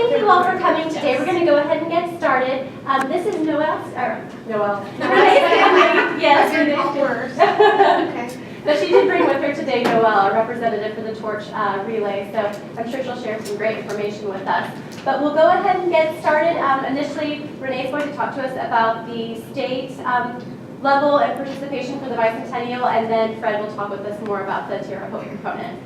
thank you all for coming today. We're going to go ahead and get started. This is Noelle. Renee's family. Yes, Renee's. Okay. But she did bring with her today Noelle, a representative for the torch relay, so I'm sure she'll share some great information with us. But we'll go ahead and get started. Initially, Renee's going to talk to us about the state level and participation for the Bicentennial, and then Fred will talk with us more about the Terre Haute component.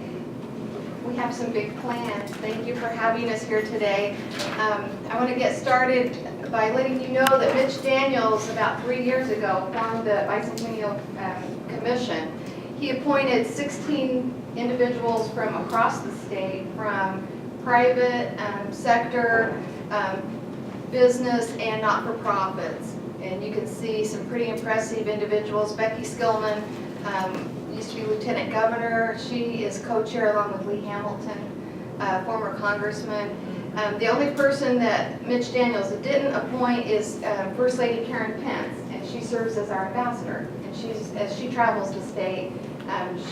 We have some big plans. Thank you for having us here today. I want to get started by letting you know that Mitch Daniels, about 3 years ago, formed the Bicentennial Commission. He appointed 16 individuals from across the state, from private sector, business, and not-for-profits. And you can see some pretty impressive individuals. Becky Skillman used to be Lieutenant Governor. She is co-chair along with Lee Hamilton, former congressman. The only person that Mitch Daniels didn't appoint is First Lady Karen Pence, and she serves as our ambassador. And as she travels the state,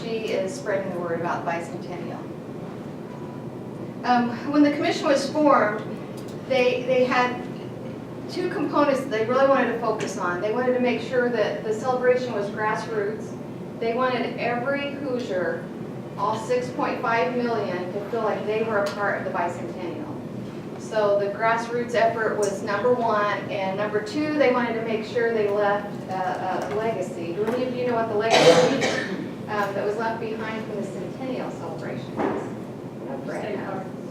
she is spreading the word about Bicentennial. When the commission was formed, they had two components that they really wanted to focus on. They wanted to make sure that the celebration was grassroots. They wanted every Hoosier, all 6.5 million, to feel like they were a part of the Bicentennial. So the grassroots effort was number one, and number two, they wanted to make sure they left a legacy. Do any of you know what the legacy that was left behind from the Centennial celebration is?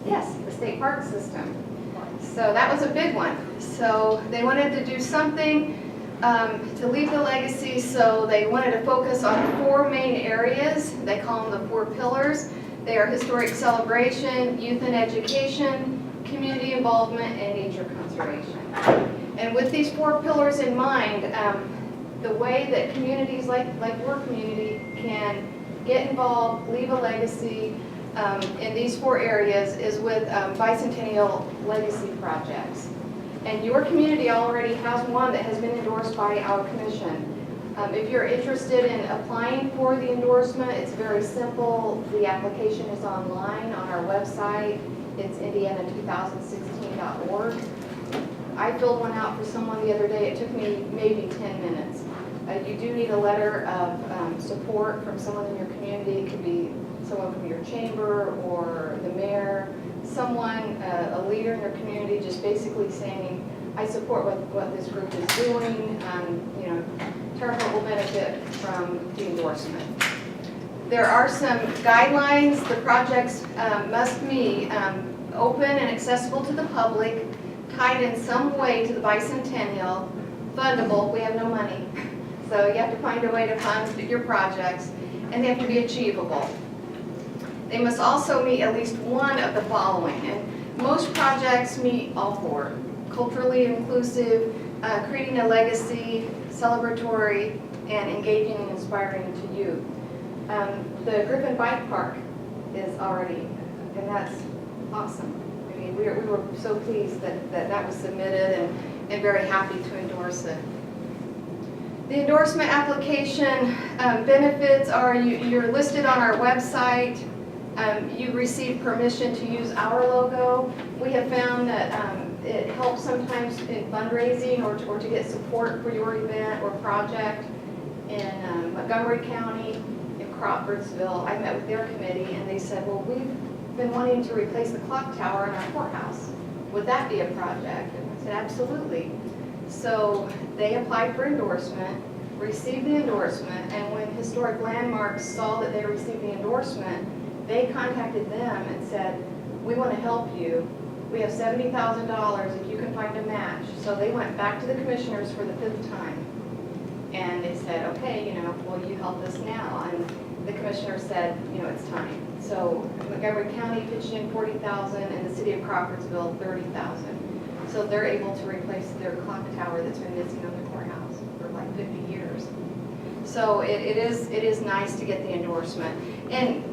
Yes, the state park system. So that was a big one. So they wanted to do something to leave the legacy, so they wanted to focus on 4 main areas. They call them the 4 pillars. They are historic celebration, youth and education, community involvement, and nature conservation. And with these 4 pillars in mind, the way that communities like your community can get involved, leave a legacy in these 4 areas is with Bicentennial legacy projects. And your community already has one that has been endorsed by our commission. If you're interested in applying for the endorsement, it's very simple. The application is online on our website. It's indiana2016.org. I filled one out for someone the other day. It took me maybe 10 minutes. You do need a letter of support from someone in your community. It could be someone from your chamber or the mayor, someone, a leader in your community, just basically saying, I support what this group is doing. Terre Haute will benefit from the endorsement. There are some guidelines. The projects must be open and accessible to the public, tied in some way to the Bicentennial, fundable. We have no money. So you have to find a way to fund your projects, and they have to be achievable. They must also meet at least one of the following, and most projects meet all 4. Culturally inclusive, creating a legacy, celebratory, and engaging and inspiring to youth. The Griffin Bike Park is already, and that's awesome. I mean, we were so pleased that was submitted and very happy to endorse it. The endorsement application benefits are you're listed on our website. You receive permission to use our logo. We have found that it helps sometimes in fundraising or to get support for your event or project. In Montgomery County, in Crawfordsville, I met with their committee and they said, well, we've been wanting to replace the clock tower in our courthouse. Would that be a project? And I said, absolutely. So they applied for endorsement, received the endorsement, and when Historic Landmarks saw that they received the endorsement, they contacted them and said, we want to help you. We have $70,000 if you can find a match. So they went back to the commissioners for the 5th time. And they said, okay, will you help us now? And the commissioner said, it's time. So Montgomery County pitched in $40,000 and the city of Crawfordsville $30,000. So they're able to replace their clock tower that's been missing on the courthouse for like 50 years. So it is nice to get the endorsement. And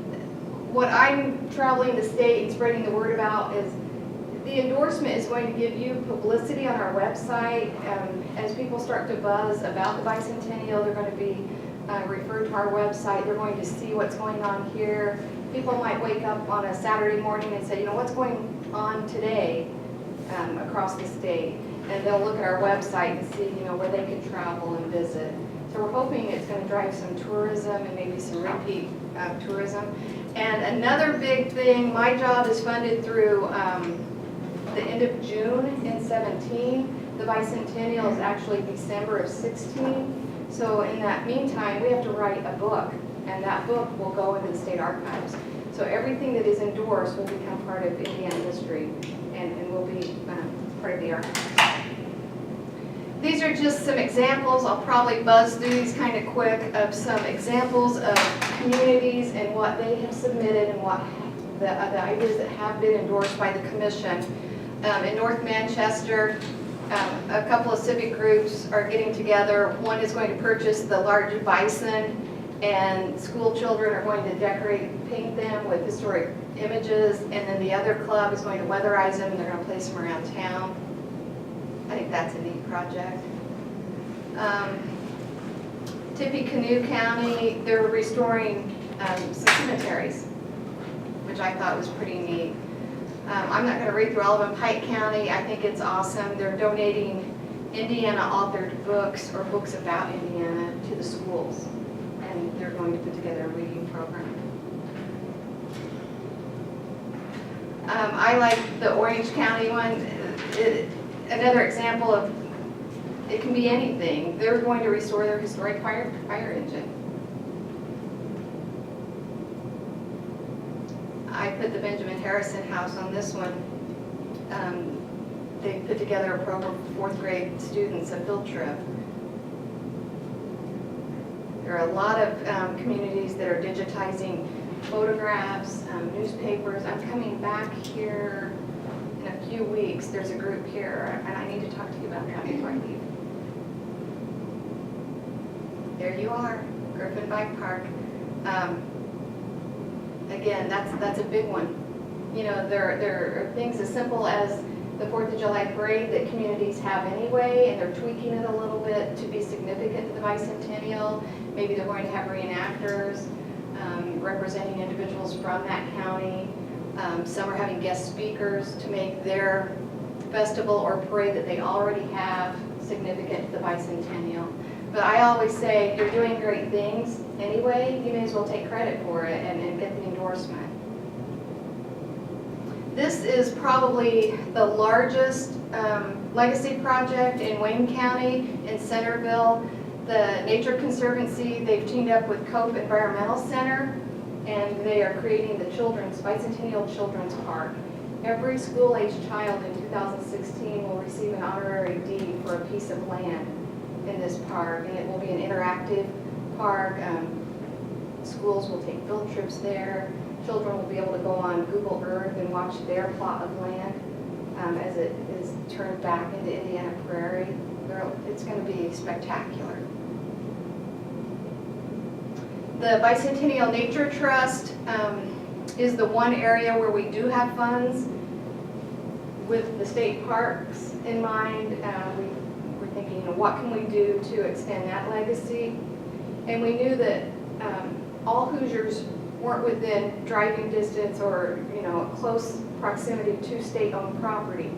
what I'm traveling the state and spreading the word about is the endorsement is going to give you publicity on our website. As people start to buzz about the Bicentennial, they're going to be referred to our website. They're going to see what's going on here. People might wake up on a Saturday morning and say, what's going on today? across the state. And they'll look at our website and see, where they can travel and visit. So we're hoping it's going to drive some tourism and maybe some repeat tourism. And another big thing, my job is funded through the end of June in 17. The Bicentennial is actually December of 16. So in that meantime, we have to write a book, and that book will go into the state archives. So everything that is endorsed will become part of Indiana history and will be part of the archives. These are just some examples. I'll probably buzz through these kind of quick of some examples of communities and what they have submitted and what the ideas that have been endorsed by the commission. In North Manchester, a couple of civic groups are getting together. One is going to purchase the large bison, and school children are going to paint them with historic images, and then the other club is going to weatherize them, and they're going to place them around town. I think that's a neat project. Tippecanoe County, they're restoring some cemeteries, which I thought was pretty neat. I'm not going to read through all of them. Pike County, I think it's awesome. They're donating Indiana-authored books or books about Indiana to the schools, and they're going to put together a reading program. I like the Orange County one. Another example of, it can be anything. They're going to restore their historic fire engine. I put the Benjamin Harrison House on this one. They put together a program for 4th grade students, a field trip. There are a lot of communities that are digitizing photographs, newspapers. I'm coming back here in a few weeks. There's a group here, and I need to talk to you about that before I leave. There you are, Griffin Bike Park. Again, that's a big one. There are things as simple as the 4th of July parade that communities have anyway, and they're tweaking it a little bit to be significant to the Bicentennial. Maybe they're going to have reenactors representing individuals from that county. Some are having guest speakers to make their festival or parade that they already have significant to the Bicentennial. But I always say, you're doing great things anyway, you may as well take credit for it and get the endorsement. This is probably the largest legacy project in Wayne County, in Centerville. The Nature Conservancy, they've teamed up with Cope Environmental Center, and they are creating the Bicentennial Children's Park. Every school-aged child in 2016 will receive an honorary deed for a piece of land in this park, and it will be an interactive park. Schools will take field trips there. Children will be able to go on Google Earth and watch their plot of land as it is turned back into Indiana Prairie. It's going to be spectacular. The Bicentennial Nature Trust is the one area where we do have funds with the state parks in mind. We're thinking, what can we do to extend that legacy? And we knew that all Hoosiers weren't within driving distance or close proximity to state-owned property.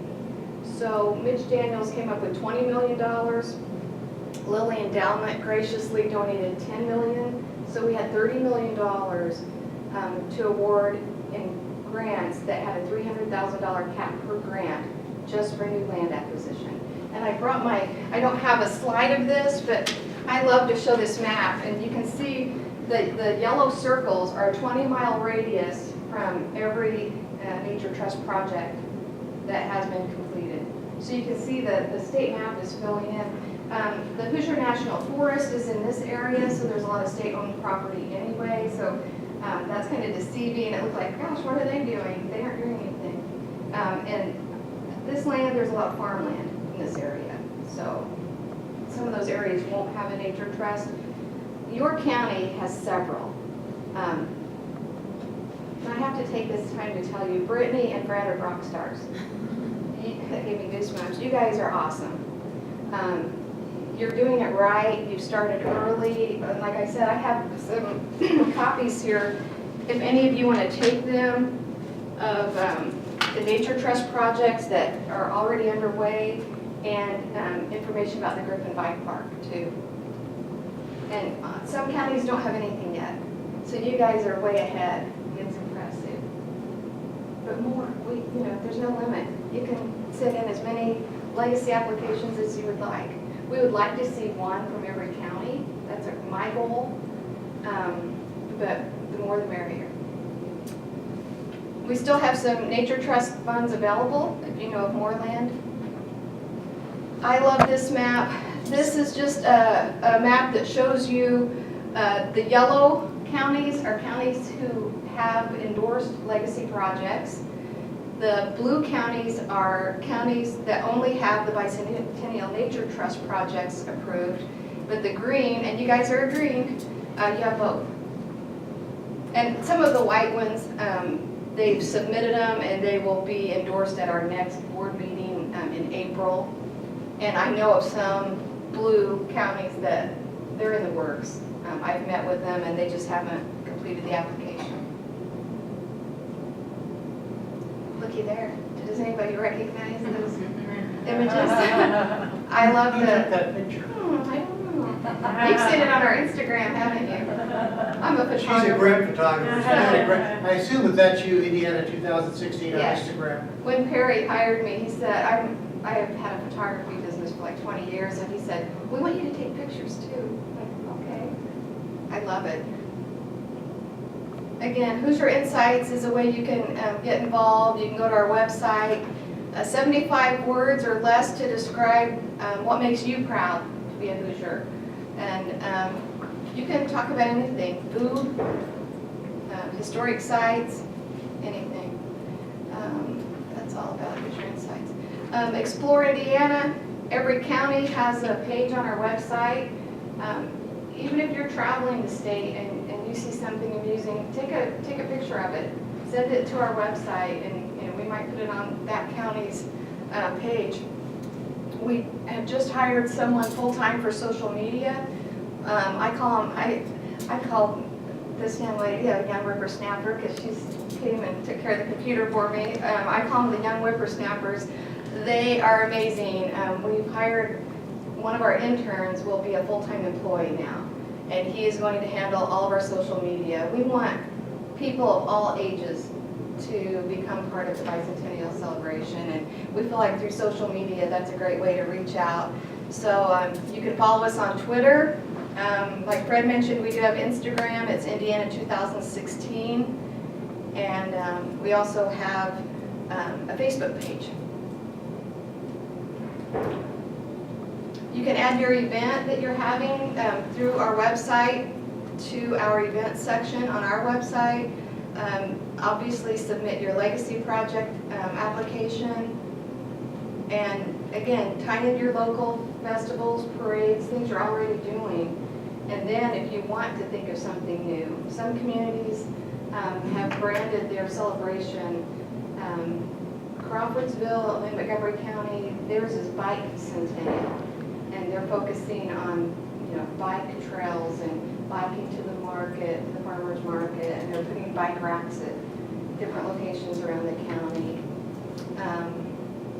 So Mitch Daniels came up with $20 million. Lilly Endowment graciously donated $10 million. So we had $30 million to award in grants that had a $300,000 cap per grant just for new land acquisition. And I brought I don't have a slide of this, but I love to show this map. And you can see the yellow circles are a 20-mile radius from every Nature Trust project that has been completed. So you can see the state map is filling in. The Hoosier National Forest is in this area, so there's a lot of state-owned property anyway. So that's kind of deceiving. It looked like, gosh, what are they doing? They aren't doing anything. And this land, there's a lot of farmland in this area. So some of those areas won't have a nature trust. Your county has several. And I have to take this time to tell you, Brittany and Brad are rock stars. That gave me goosebumps. You guys are awesome. You're doing it right. You started early. And like I said, I have some copies here. If any of you want to take them of the nature trust projects that are already underway, and information about the Griffin Bike Park too. And some counties don't have anything yet, so you guys are way ahead. It's impressive. But more, there's no limit. You can send in as many legacy applications as you would like. We would like to see one from every county. That's my goal. But the more the merrier. We still have some nature trust funds available, if you know of more land. I love this map. This is just a map that shows you the yellow counties are counties who have endorsed legacy projects. The blue counties are counties that only have the Bicentennial Nature Trust projects approved. But the green, and you guys are green, you have both. And some of the white ones, they've submitted them and they will be endorsed at our next board meeting in April. And I know of some blue counties that they're in the works. I've met with them and they just haven't completed the application. Looky there. Does anybody recognize those images? I love that picture. I don't know. You've seen it on our Instagram, haven't you? I'm a She's a photographer. great photographer. I assume that that's you, Indiana 2016 on Yes. Instagram. When Perry hired me, he said, I have had a photography business for like 20 years, and he said, we want you to take pictures too. I'm like, okay. I love it. Again, Hoosier Insights is a way you can get involved. You can go to our website. 75 words or less to describe what makes you proud to be a Hoosier. And you can talk about anything, food, historic sites, anything. That's all about Hoosier Insights. Explore Indiana. Every county has a page on our website. Even if you're traveling the state and you see something amusing, take a picture of it, send it to our website, and we might put it on that county's page. We have just hired someone full-time for social media. I call this young lady a young whippersnapper because she's came and took care of the computer for me. I call them the young whippersnappers. They are amazing. We've hired one of our interns will be a full-time employee now, and he is going to handle all of our social media. We want people of all ages to become part of the Bicentennial celebration, and we feel like through social media that's a great way to reach out. So you can follow us on Twitter. Like Fred mentioned, we do have Instagram. It's Indiana 2016, and we also have a Facebook page. You can add your event that you're having through our website to our events section on our website. Obviously submit your legacy project application. And again, tie in your local festivals, parades, things you're already doing. And then if you want to think of something new, some communities have branded their celebration. Crawfordsville in Montgomery County, theirs is Bicentennial. And they're focusing on, bike trails and biking to the market, the farmer's market, and they're putting bike racks at different locations around the county.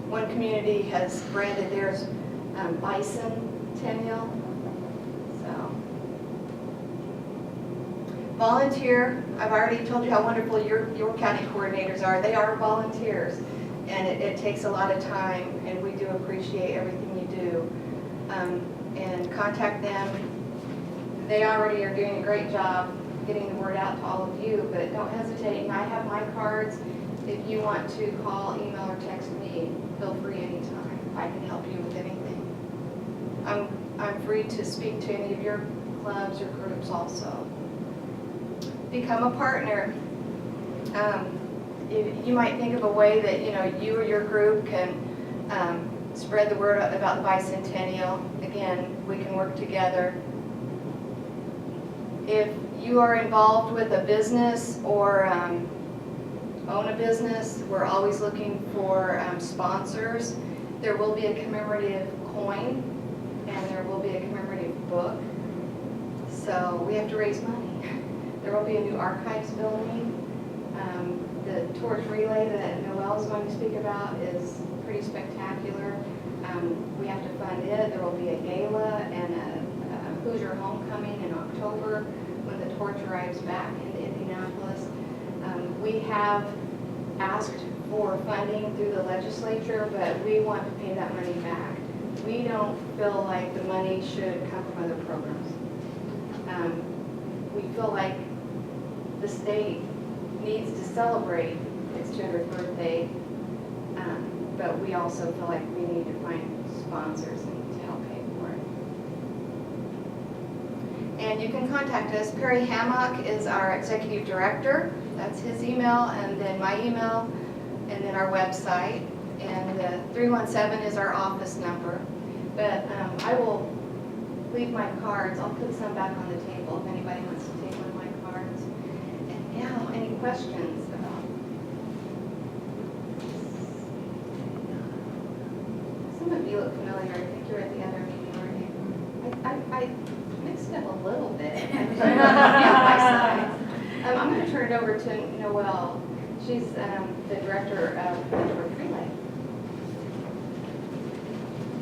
One community has branded theirs Bicentennial. So, volunteer. I've already told you how wonderful your county coordinators are. They are volunteers, and it takes a lot of time, and we do appreciate everything you do. And contact them. They already are doing a great job getting the word out to all of you, but don't hesitate. And I have my cards. If you want to call, email, or text me, feel free anytime. I can help you with anything. I'm free to speak to any of your clubs or groups also. Become a partner. You might think of a way that you or your group can spread the word about the Bicentennial. Again, we can work together. If you are involved with a business or own a business, we're always looking for sponsors. There will be a commemorative coin and there will be a commemorative book. So we have to raise money. There will be a new archives building. The torch relay that Noel VCPL is going to speak about is pretty spectacular. We have to fund it. There will be a gala and a Hoosier homecoming in October when the torch arrives back into Indianapolis. We have asked for funding through the legislature, but we want to pay that money back. We don't feel like the money should come from other programs. We feel like the state needs to celebrate its 200th birthday, but we also feel like we need to find sponsors and to help pay for it. And you can contact us. Perry Hammock is our executive director. That's his email, and then my email, and then our website. And 317 is our office number. But I will leave my cards. I'll put some back on the table if anybody wants to take one of my cards. And yeah, any questions about? Some of you look familiar. I think you're at the other meeting, weren't you? I mixed up a little bit. I'm going to turn it over to Noelle. She's the director of the Torch Relay.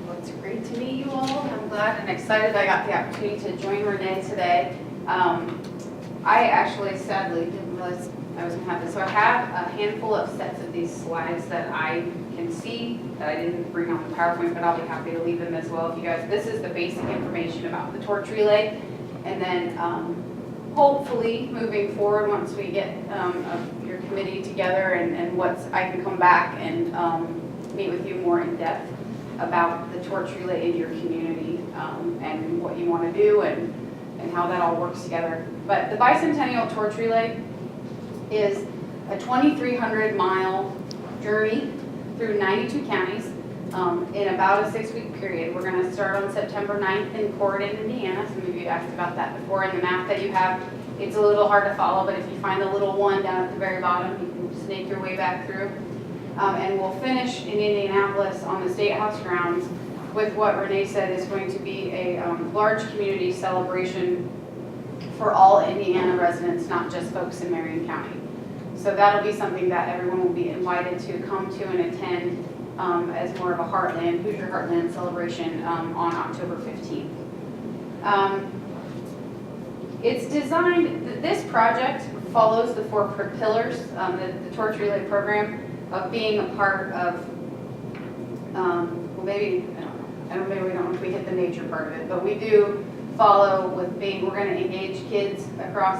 Well, it's great to meet you all. I'm glad and excited I got the opportunity to join Renee today. I actually sadly didn't realize I was going to have this. So I have a handful of sets of these slides that I can see that I didn't bring on the PowerPoint, but I'll be happy to leave them as well if you guys. This is the basic information about the Torch Relay. And then hopefully moving forward, once we get your committee together and I can come back and meet with you more in depth about the Torch Relay in your community and what you want to do and how that all works together. But the Bicentennial Torch Relay is a 2,300-mile journey through 92 counties in about a 6-week period. We're going to start on September 9th in Cauldron, Indiana. Some of you asked about that before. In the map that you have, it's a little hard to follow, but if you find the little one down at the very bottom, you can snake your way back through. And we'll finish in Indianapolis on the State House grounds with what Renee said is going to be a large community celebration for all Indiana residents, not just folks in Marion County. So that'll be something that everyone will be invited to come to and attend as more of a Heartland, Hoosier Heartland celebration on October 15th. It's designed, this project follows the 4 pillars, the Torch Relay program, of being a part of, well maybe, I don't know if we hit the nature part of it, but we do follow with being, we're going to engage kids across,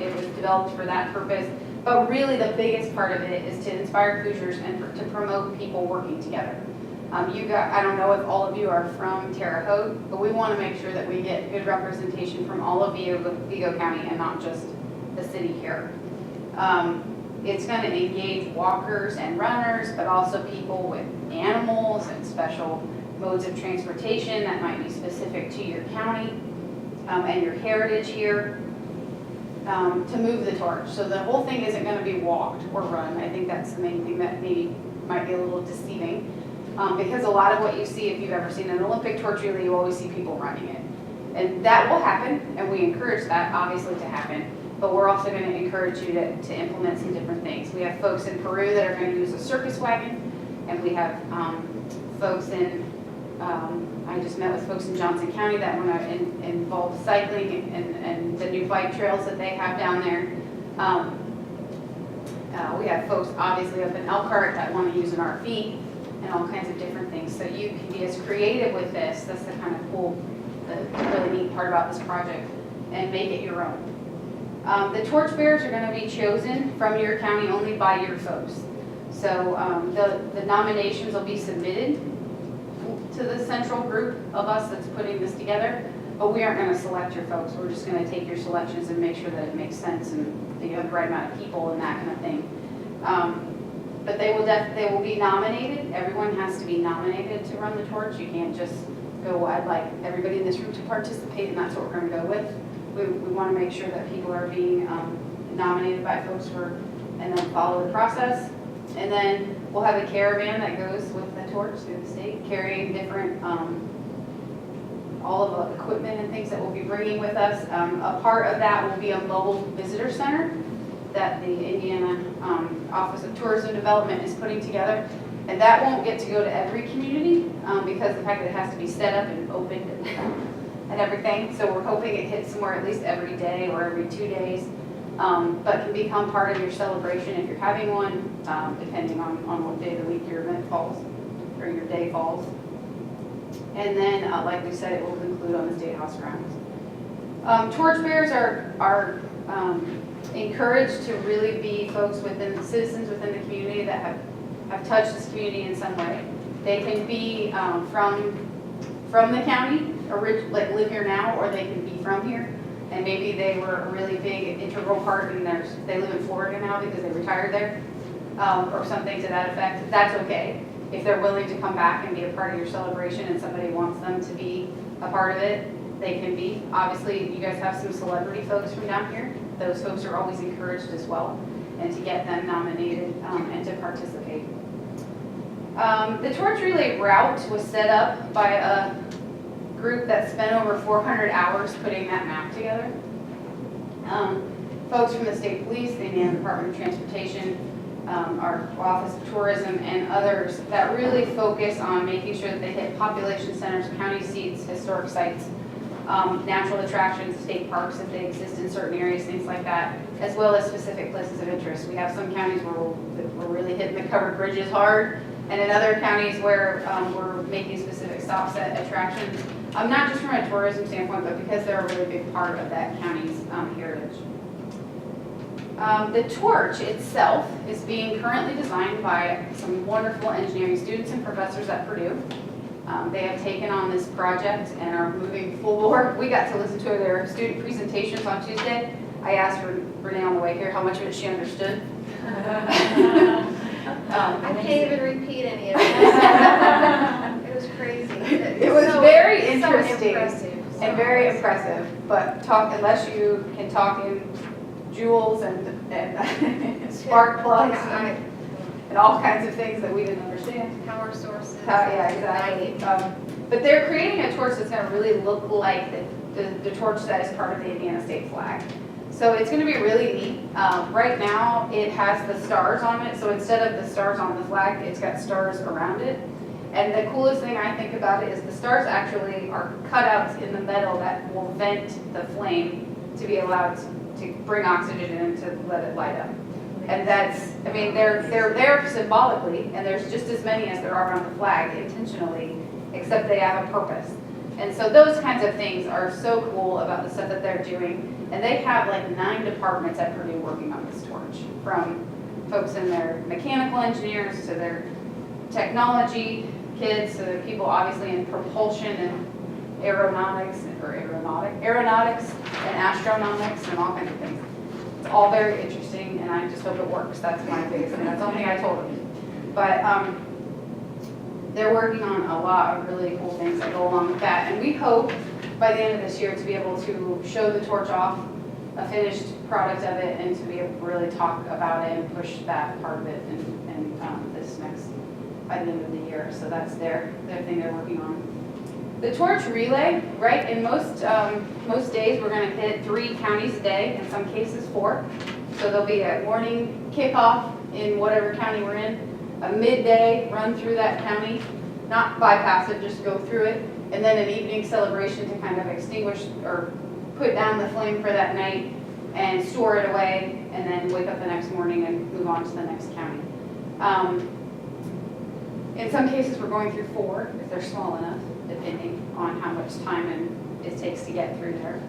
it was developed for that purpose. But really the biggest part of it is to inspire Hoosiers and to promote people working together. I don't know if all of you are from Terre Haute, but we want to make sure that we get good representation from all of Vigo County and not just the city here. It's going to engage walkers and runners, but also people with animals and special modes of transportation that might be specific to your county and your heritage here. To move the torch. So the whole thing isn't going to be walked or run. I think that's the main thing that maybe might be a little deceiving. Because a lot of what you see, if you've ever seen an Olympic torch relay, you always see people running it. And that will happen, and we encourage that obviously to happen. But we're also going to encourage you to implement some different things. We have folks in Peru that are going to use a circus wagon, and we have folks in I just met with folks in Johnson County that want to involve cycling and the new bike trails that they have down there. We have folks obviously up in Elkhart that want to use an RV and all kinds of different things. So you can be as creative with this. That's the kind of cool, the really neat part about this project, and make it your own. The torchbearers are going to be chosen from your county only by your folks. So the nominations will be submitted to the central group of us that's putting this together, but we aren't going to select your folks. We're just going to take your selections and make sure that it makes sense and that you have the right amount of people and that kind of thing. But they will be nominated. Everyone has to be nominated to run the torch. You can't just go, I'd like everybody in this room to participate, and that's what we're going to go with. We want to make sure that people are being nominated by folks and then follow the process. And then we'll have a caravan that goes with the torch through the state, carrying different, all of the equipment and things that we'll be bringing with us. A part of that will be a mobile visitor center. that the Indiana Office of Tourism Development is putting together. And that won't get to go to every community because the fact that it has to be set up and opened and everything. So we're hoping it hits somewhere at least every day or every 2 days, but can become part of your celebration if you're having one, depending on what day of the week your event falls or your day falls. And then, like we said, it will conclude on the State House grounds. Torchbearers are encouraged to really be folks within, citizens within the community that have touched this community in some way. They can be from the county, like live here now, or they can be from here. And maybe they were a really big integral part and they live in Florida now because they retired there, or something to that effect. That's okay. If they're willing to come back and be a part of your celebration and somebody wants them to be a part of it, they can be. Obviously, you guys have some celebrity folks from down here. Those folks are always encouraged as well, and to get them nominated and to participate. The torch relay route was set up by a group that spent over 400 hours putting that map together. Folks from the state police, the Indiana Department of Transportation, our Office of Tourism, and others that really focus on making sure that they hit population centers, county seats, historic sites, natural attractions, state parks if they exist in certain areas, things like that, as well as specific places of interest. We have some counties where we're really hitting the covered bridges hard, and in other counties where we're making specific stops at attractions, not just from a tourism standpoint, but because they're a really big part of that county's heritage. The torch itself is being currently designed by some wonderful engineering students and professors at Purdue. They have taken on this project and are moving forward. We got to listen to their student presentations on Tuesday. I asked Renee on the way here how much of it she understood. I can't even repeat any of it. It was crazy. It was very interesting impressive. and very impressive, but unless you can talk in joules and spark plugs and all kinds of things that we didn't understand. Power sources. Yeah, exactly. But they're creating a torch that's going to really look like the torch that is part of the Indiana state flag. So it's going to be really neat. Right now, it has the stars on it. So instead of the stars on the flag, it's got stars around it. And the coolest thing I think about it is the stars actually are cutouts in the metal that will vent the flame to be allowed to bring oxygen in to let it light up. And that's, I mean, they're there symbolically, and there's just as many as there are on the flag intentionally, except they have a purpose. And so those kinds of things are so cool about the stuff that they're doing. And they have like 9 departments at Purdue working on this torch, from folks in their mechanical engineers to their technology kids to the people obviously in propulsion and aeronautics and astronomics and all kinds of things. It's all very interesting, and I just hope it works. That's my biggest thing. That's the only thing I told them. But they're working on a lot of really cool things that go along with that, and we hope by the end of this year to be able to show the torch off, a finished product of it, and to be able to really talk about it and push that part of it and this next by the end of the year. So that's their thing they're working on. The torch relay, right? In most days, we're going to hit 3 counties a day, in some cases 4. So there'll be a morning kickoff in whatever county we're in, a midday run through that county, not bypass it, just go through it, and then an evening celebration to kind of extinguish or put down the flame for that night and store it away, and then wake up the next morning and move on to the next county. In some cases, we're going through 4 if they're small enough, depending on how much time it takes to get through there.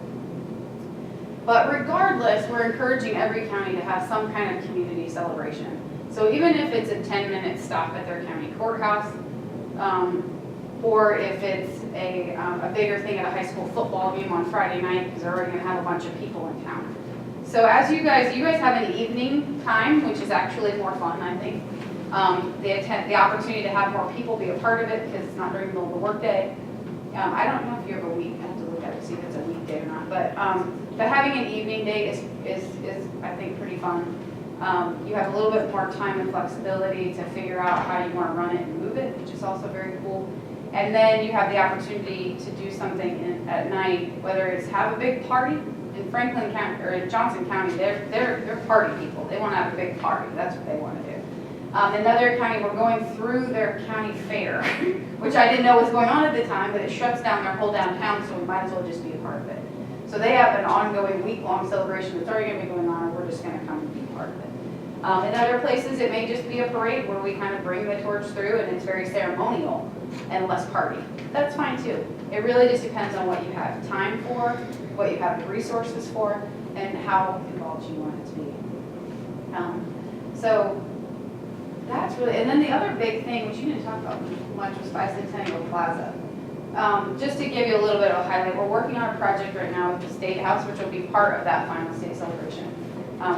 But regardless, we're encouraging every county to have some kind of community celebration. So even if it's a 10-minute stop at their county courthouse, or if it's a bigger thing at a high school football game on Friday night, because they're already going to have a bunch of people in town. So as you guys have an evening time, which is actually more fun, I think. The opportunity to have more people be a part of it because it's not during the middle of the workday. I don't know if you have a week. I have to look at it to see if it's a weekday or not. But having an evening day is I think pretty fun. You have a little bit more time and flexibility to figure out how you want to run it and move it, which is also very cool. And then you have the opportunity to do something at night, whether it's have a big party in Franklin County, or in Johnson County, they're party people. They want to have a big party. That's what they want to do. In Other County, we're going through their county fair, which I didn't know was going on at the time, but it shuts down their whole downtown, so we might as well just be a part of it. So they have an ongoing week-long celebration that's already going to be going on, and we're just going to come and be part of it. In other places, it may just be a parade where we kind of bring the torch through, and it's very ceremonial and less party. That's fine too. It really just depends on what you have time for, what you have the resources for, and how involved you want it to be. So that's really, and then the other big thing, which you didn't talk about much, was Bicentennial Plaza. Just to give you a little bit of a highlight, we're working on a project right now with the State House, which will be part of that final state celebration,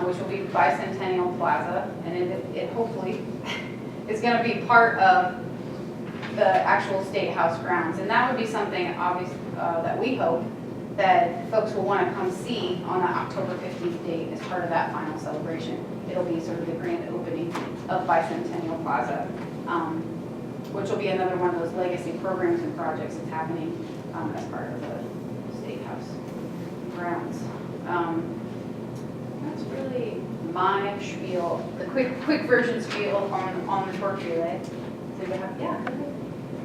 which will be Bicentennial Plaza, and it hopefully is going to be part of the actual State House grounds. And that would be something, obviously, that we hope that folks will want to come see on the October 15th date as part of that final celebration. It'll be sort of the grand opening of Bicentennial Plaza, which will be another one of those legacy programs and projects that's happening as part of the State House grounds. That's really my spiel, the quick version spiel on the torch relay. So you have, yeah.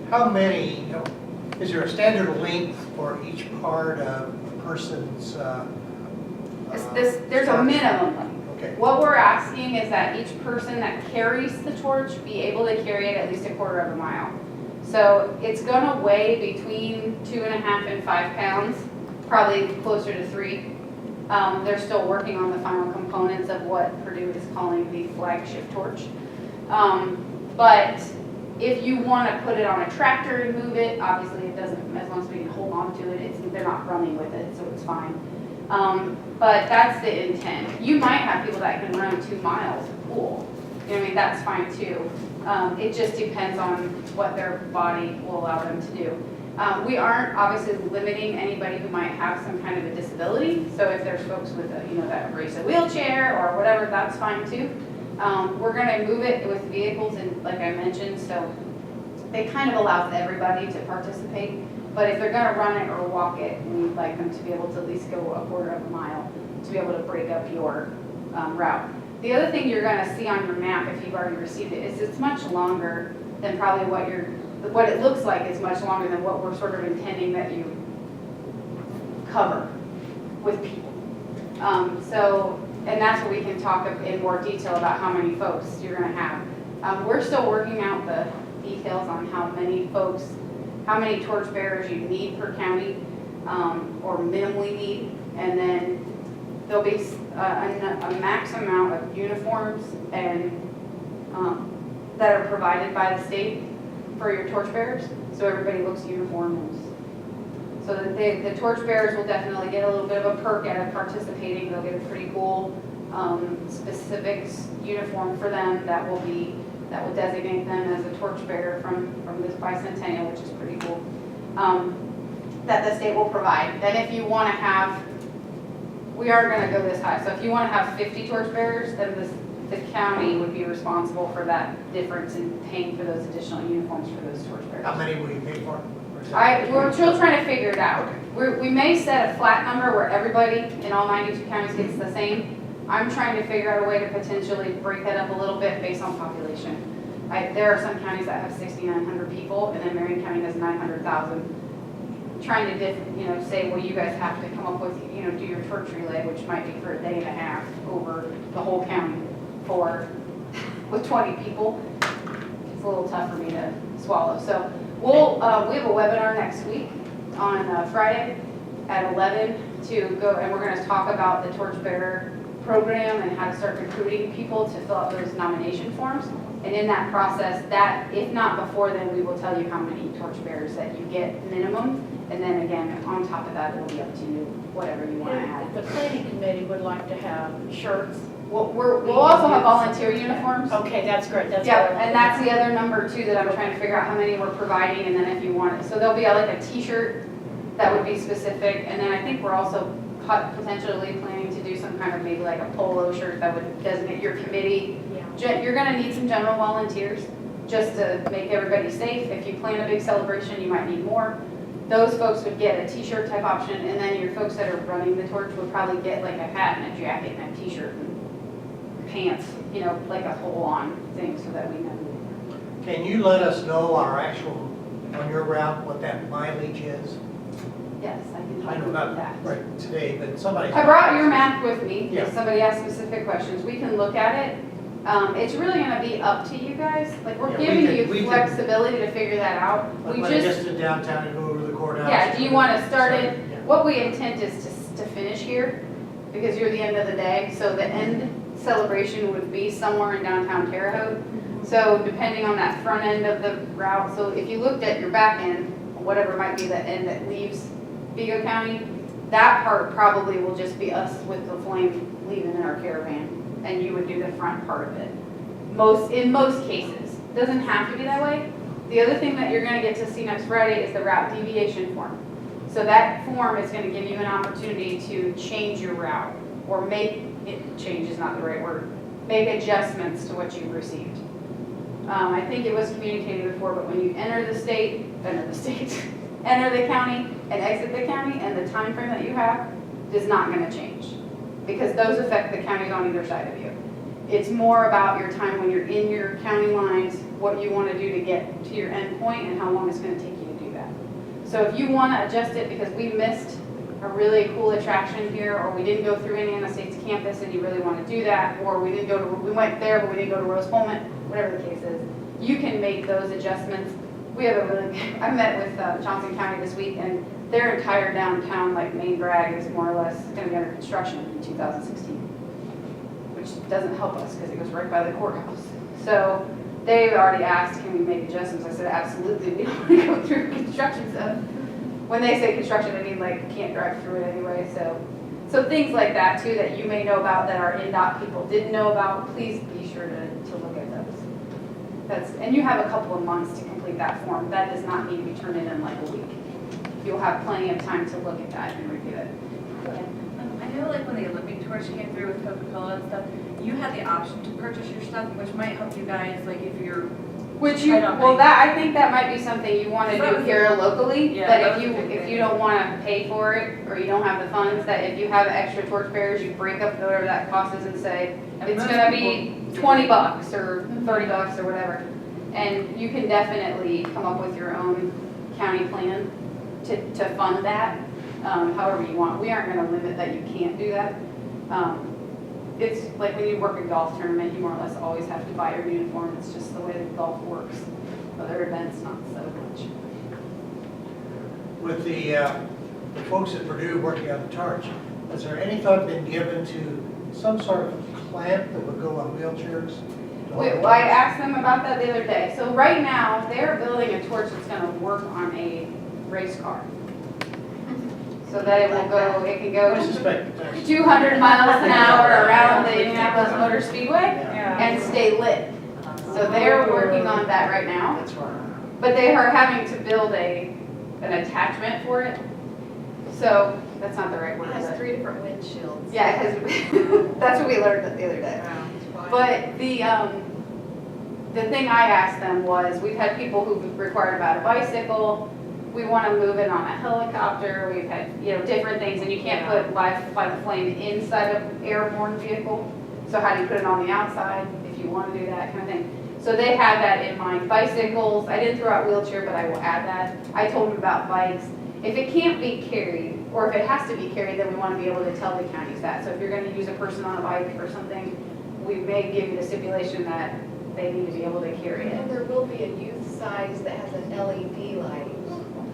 How many, is there a standard length for each part of a person's? There's a minimum length. Okay. What we're asking is that each person that carries the torch be able to carry it at least a quarter of a mile. So it's going to weigh between 2.5 and 5 pounds, probably closer to 3. They're still working on the final components of what Purdue is calling the flagship torch. But if you want to put it on a tractor and move it, obviously it doesn't, as long as we can hold on to it, they're not running with it, so it's fine. But that's the intent. You might have people that can run 2 miles. Cool. You know what I mean? That's fine too. It just depends on what their body will allow them to do. We aren't obviously limiting anybody who might have some kind of a disability. So if there's folks with that embrace a wheelchair or whatever, that's fine too. We're going to move it with vehicles, and like I mentioned, so it kind of allows everybody to participate. But if they're going to run it or walk it, we'd like them to be able to at least go a quarter of a mile to be able to break up your route. The other thing you're going to see on your map, if you've already received it, is it's much longer than probably what it looks like is much longer than what we're sort of intending that you cover with people. And that's what we can talk in more detail about how many folks you're going to have. We're still working out the details on how many torch bearers you need per county, or minimally need, and then there'll be a max amount of uniforms and that are provided by the state for your torch bearers, so everybody looks uniformed. So that the torch bearers will definitely get a little bit of a perk out of participating. They'll get a pretty cool specific uniform for them that will designate them as a torch bearer from this Bicentennial, which is pretty cool, that the state will provide. Then if you want to have, we are going to go this high, so if you want to have 50 torch bearers, then the county would be responsible for that difference in paying for those additional uniforms for those torch bearers. How many will you pay for? We're still trying to figure it out. We may set a flat number where everybody in all 92 counties gets the same. I'm trying to figure out a way to potentially break that up a little bit based on population. There are some counties that have 6,900 people, and then Marion County has 900,000. Trying to say, well, you guys have to come up with, do your torch relay, which might be for a day and a half over the whole county with 20 people. It's a little tough for me to swallow. So we have a webinar next week on Friday at 11 to go, and we're going to talk about the torchbearer program and how to start recruiting people to fill out those nomination forms. And in that process, that if not before then, we will tell you how many torchbearers that you get minimum. And then again, on top of that, it'll be up to you, whatever you want to add. The planning committee would like to have shirts. We'll also have volunteer uniforms. Okay, that's great. That's Yeah, and that's the other number too that I'm trying to figure out how many we're providing, and then if you want it. So there'll be like a t-shirt that would be specific, and then I think we're also potentially planning to do some kind of maybe like a polo shirt that would designate your committee. Yeah. You're gonna need some general volunteers just to make everybody safe. If you plan a big celebration, you might need more. those folks would get a t-shirt type option, and then your folks that are running the torch would probably get like a hat and a jacket and a t-shirt and pants, you know, like a whole-on thing so that we know. Can you let us know our actual, on your route, what that mileage is? Yes, I can I help know you not with that. right today, but somebody. I brought your map with me, Yeah. if somebody asks specific questions, we can look at it. It's really gonna be up to you guys, like, we're Yeah, we giving can- you we can- flexibility to figure that out. Like We when it just, gets to downtown and go over to the courthouse. yeah, do you wanna start it, Yeah. what we intend is to finish here, because you're the end of the day, so the end celebration would be somewhere in downtown Terre Haute. So depending on that front end of the route, so if you looked at your back end, whatever might be the end that leaves Vigo County, that part probably will just be us with the flame leaving in our caravan, and you would do the front part of it. In most cases, doesn't have to be that way. The other thing that you're gonna get to see next Friday is the route deviation form. So that form is gonna give you an opportunity to change your route, or change is not the right word, make adjustments to what you've received. I think it was communicated before, but when you enter the county and exit the county, and the time frame that you have is not gonna change, because those affect the counties on either side of you. It's more about your time when you're in your county lines, what you wanna do to get to your end point, and how long it's gonna take you to do that. So if you wanna adjust it because we missed a really cool attraction here, or we didn't go through Indiana State's campus and you really wanna do that, or we went there but we didn't go to Rose Pullman, whatever the case is, you can make those adjustments. We have I met with Johnson County this week, and their entire downtown, like main drag, is more or less gonna be under construction in 2016, which doesn't help us because it goes right by the courthouse. So they've already asked, can we make adjustments? I said, absolutely, we don't want to go through construction stuff. When they say construction, I mean like can't drive through it anyway, so things like that too that you may know about that our NDOT people didn't know about, please be sure to look at those. And you have a couple of months to complete that form. That does not need to be turned in like a week. You'll have plenty of time to look at that and review it. I know like when the Olympic torch came through with Coca-Cola and stuff, you had the option to purchase your stuff, which might help you guys, like if you're. I think that might be something you want to do here locally, Yeah, but that was a big if thing. you don't want to pay for it, or you don't have the funds, that if you have extra torch bearers, you break up whatever that cost is and say, And it's most gonna people be do. $20 or $30 or whatever. And you can definitely come up with your own county plan to fund that, however you want. We aren't gonna limit that you can't do that. It's like when you work a golf tournament, you more or less always have to buy your uniform. It's just the way that golf works. Other events, not so much. With the folks at Purdue working on the torch, has there any thought been given to some sort of clamp that would go on wheelchairs? I asked them about that the other day. So right now, they're building a torch that's gonna work on a race car. So that it can go I suspect that's. 200 miles an hour around the Indianapolis Motor Speedway Yeah, and stay lit. So they're working on that right now. that's right. But they are having to build an attachment for it. So that's not the right word. It has but- 3 different windshields. Yeah, it has, that's what we learned the other day. But the thing I asked them was, we've had people who've required about a bicycle, we want to move it on a helicopter, we've had, different things, and you can't put live flame inside an airborne vehicle. So how do you put it on the outside if you want to do that kind of thing? So they have that in mind. Bicycles, I didn't throw out wheelchair, but I will add that. I told them about bikes. If it can't be carried, or if it has to be carried, then we want to be able to tell the counties that. So if you're going to use a person on a bike or something, we may give you the stipulation that they need to be able to carry it. And there will be a youth size that has an LED light.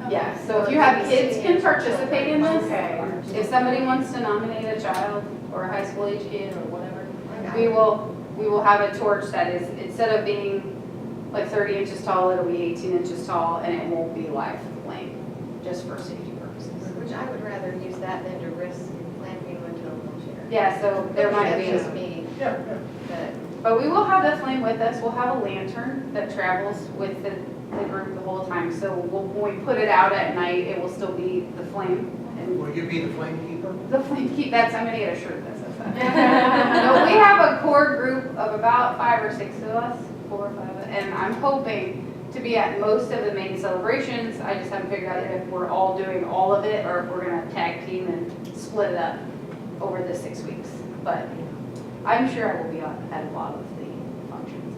Yeah, so if you have kids can participate in this. Okay. If somebody wants to nominate a child or a high school age kid or whatever, we will have a torch that is, instead of being like 30 inches tall, it'll be 18 inches tall, and it won't be live flame, just for safety purposes. Which I would rather use that than to risk clamping you into a wheelchair. Yeah, so there might be. That's just me, Yeah, But we will have the flame with us. We'll have a lantern that travels with the group the whole time. So when we put it out at night, it will still be the flame. And Will you be the flame keeper? the flame I'm gonna get a shirt that says that. No, we have a core group of about 5 or 6 of us, 4 or 5, and I'm hoping to be at most of the main celebrations. I just haven't figured out yet if we're all doing all of it or if we're gonna tag team and split it up over the 6 weeks. But I'm sure I will be at a lot of the functions.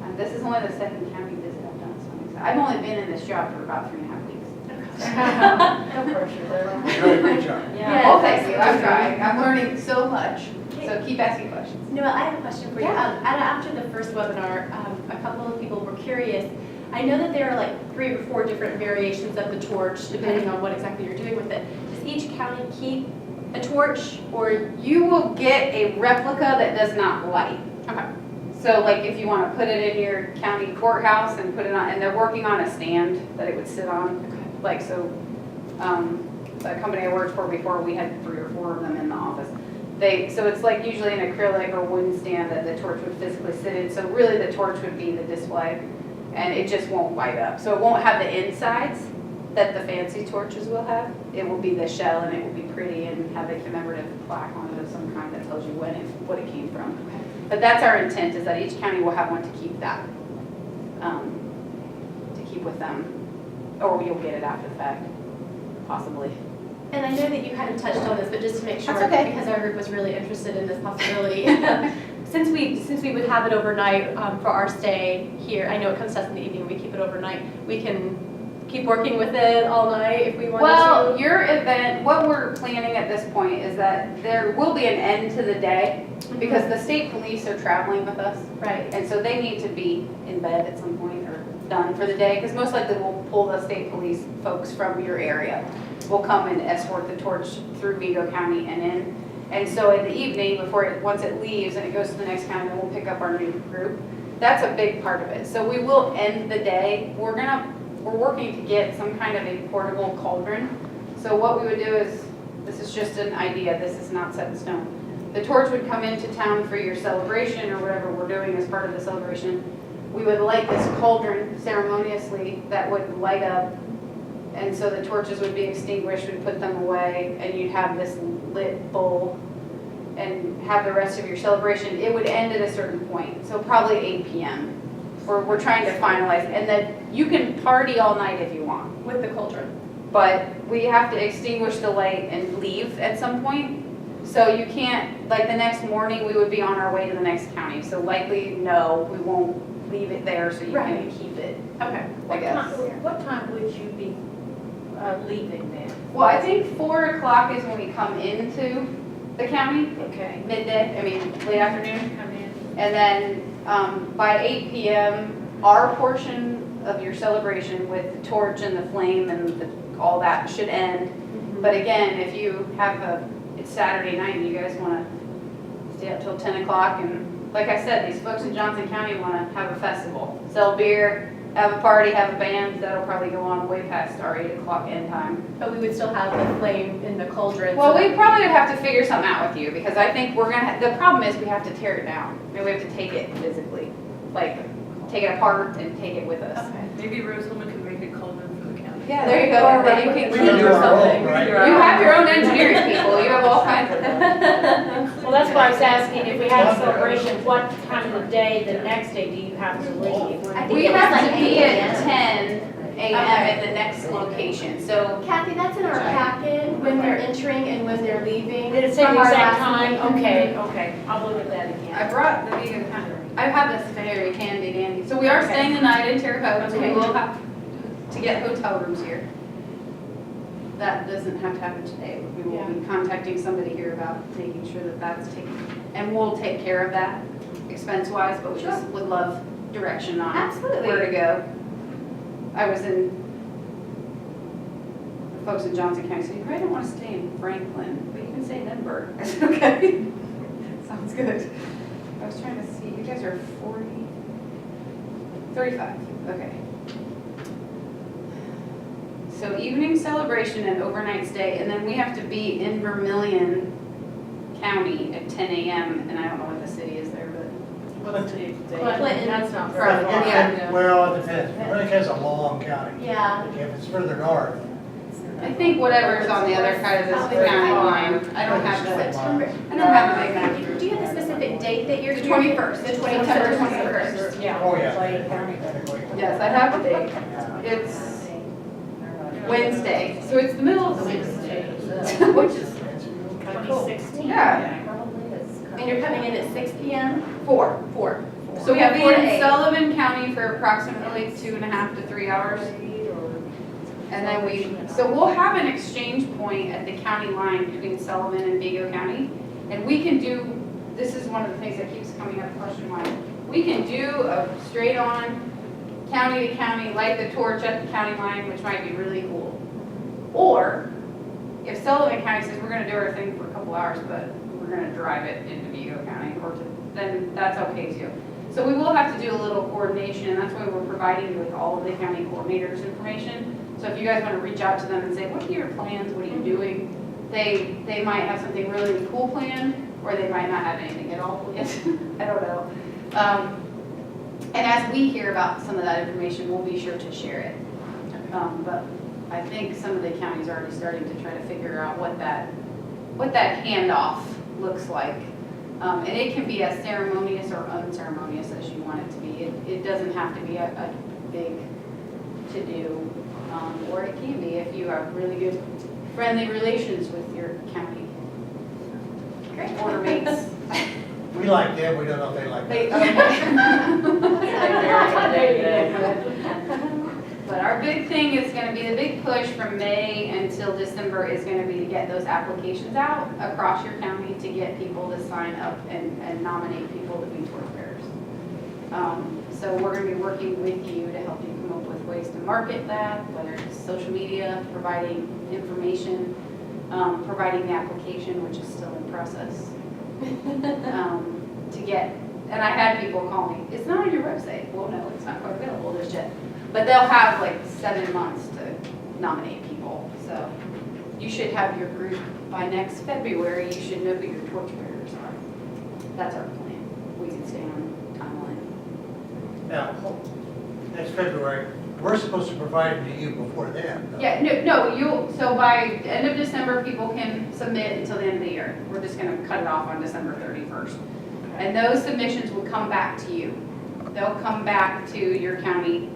And this is only the second county visit I've done, so I'm excited. I've only been in this job for about 3.5 weeks. No pressure there. You're doing a great job. Yeah. Well, thank you, I'm trying. I'm learning so much, so keep asking questions. Noelle, I have a question for you. Yeah. After the first webinar, a couple of people were curious. I know that there are like 3 or 4 different variations of the torch, depending on what exactly you're doing with it. Does each county keep a torch, or? You will get a replica that does not light. Okay. So like if you want to put it in your county courthouse and put it on, and they're working on a stand that it would sit on. Like so, the company I worked for before, we had 3 or 4 of them in the office. So it's like usually an acrylic or wooden stand that the torch would physically sit in. So really the torch would be the display, and it just won't light up. So it won't have the insides that the fancy torches will have. It will be the shell, and it will be pretty and have a commemorative plaque on it of some kind that tells you what it came from. But that's our intent, is that each county will have one to keep that, to keep with them. Or you'll get it after the fact, possibly. And I know that you kind of touched on this, but just to make sure, That's okay. because our group was really interested in this possibility. Since we would have it overnight for our stay here, I know it comes to us in the evening, we keep it overnight, we can keep working with it all night if we wanted Well, to? your event, what we're planning at this point is that there will be an end to the day, because the state police are traveling with us. Right. And so they need to be in bed at some point or done for the day, because most likely we'll pull the state police folks from your area. We'll come and escort the torch through Vigo County and in. And so in the evening, once it leaves and it goes to the next county, we'll pick up our new group. That's a big part of it. So we will end the day. We're working to get some kind of a portable cauldron. So what we would do is, this is just an idea, this is not set in stone. The torch would come into town for your celebration or whatever we're doing as part of the celebration. We would light this cauldron ceremoniously that would light up, and so the torches would be extinguished, we'd put them away, and you'd have this lit bowl and have the rest of your celebration. It would end at a certain point, so probably 8 p.m. We're trying to finalize, and then you can party all night if you want. With the cauldron. But we have to extinguish the light and leave at some point. So you can't, like the next morning, we would be on our way to the next county. So likely, no, we won't leave it there so you can Right. keep it, Okay. I guess. What time would you be leaving then? Well, I think 4 o'clock is when we come into the county, Okay. midday, late afternoon. Come in. And then by 8 p.m., our portion of your celebration with the torch and the flame and all that should end. But again, if you have it's Saturday night and you guys want to stay up till 10 o'clock, and like I said, these folks in Johnson County want to have a festival, sell beer, have a party, have a band, that'll probably go on way past our 8 o'clock end time. But we would still have the flame in the cauldron. Well, so we that probably would have to figure something out with you, because I think we're gonna, the problem is we have to tear it down. I mean, we have to take it physically, like, take it apart and take it with us. Okay. Maybe Rosewoman can make a cauldron for the county. Yeah, there you go, that you can We keep can do or our own, something. right? You have your own engineering people, you have all kinds of them. Well, that's why I was asking, if we have a celebration, what time of the day, the next day, do you have to leave? I think We it was have like to be 8 at 10 a.m. at the next location, so Kathy, that's in our packet when they're entering and when they're leaving. Did it say from the our exact last time? meeting. Okay, I'll look at that I again. brought the Vigo County. I have this very handy dandy. So we are staying the night in Terre Haute, so we Okay. will have to get hotel rooms here. That doesn't have to happen today. We will be contacting somebody here about making sure that that's taken. And we'll take care of that expense-wise, but we just would love direction on Absolutely. where to go. I was in, the folks in Johnson County said, you probably don't want to stay in Franklin, but you can stay in Edinburgh. I said, okay. Sounds good. I was trying to see, you guys are 40, 35, okay. So evening celebration and overnight stay, and then we have to be in Vermilion County at 10 a.m., and I don't know what the city is there, but Clinton. That's not very Right, far. Yeah. Well, it depends. Vermilion is a long county. Yeah. If it's further north. I think whatever's on the other side of this county line, I don't have the, September. I don't have the big map. Do you have the specific date that you're? The 21st. The 21st. September 21st. Yeah. Oh, yeah. Like, Technically. Yes, I have a date. It's Wednesday, so it's the middle of the week. Which is kind of cool. 2016. Yeah. And you're coming in at 6 p.m.? 4. 4. So we have we'll 4 be to in 8. Sullivan County for approximately 2.5 to 3 hours. And then so we'll have an exchange point at the county line between Sullivan and Vigo County. And we can do, this is one of the things that keeps coming up question-wise. We can do a straight-on county to county, light the torch at the county line, which might be really cool. Or if Sullivan County says we're gonna do our thing for a couple hours, but we're gonna drive it into Vigo County, then that's okay too. So we will have to do a little coordination, and that's why we're providing you with all of the county coordinators' information. So if you guys want to reach out to them and say, what are your plans, what are you doing? They might have something really cool planned, or they might not have anything at all planned. I don't know. And as we hear about some of that information, we'll be sure to share it. But I think some of the counties are already starting to try to figure out what that handoff looks like. And it can be as ceremonious or unceremonious as you want it to be. It doesn't have to be a big to-do, or it can be if you have really good friendly relations with your county Great. board mates. We like them, we don't know if they like They- us. But our big thing is gonna be, the big push from May until December is gonna be to get those applications out across your county to get people to sign up and nominate people to be torchbearers. So we're gonna be working with you to help you come up with ways to market that, whether it's social media, providing information, providing the application, which is still in process. To get, and I had people call me, it's not on your website. Well, no, it's not quite available just yet. But they'll have like 7 months to nominate people. So you should have your group by next February. You should know who your torchbearers are. That's our plan. We can stay on timeline. Now, next February, we're supposed to provide them to you before then. though. Yeah, no, so by end of December, people can submit until the end of the year. We're just gonna cut it off on December 31st. And those submissions will come back to you. They'll come back to your county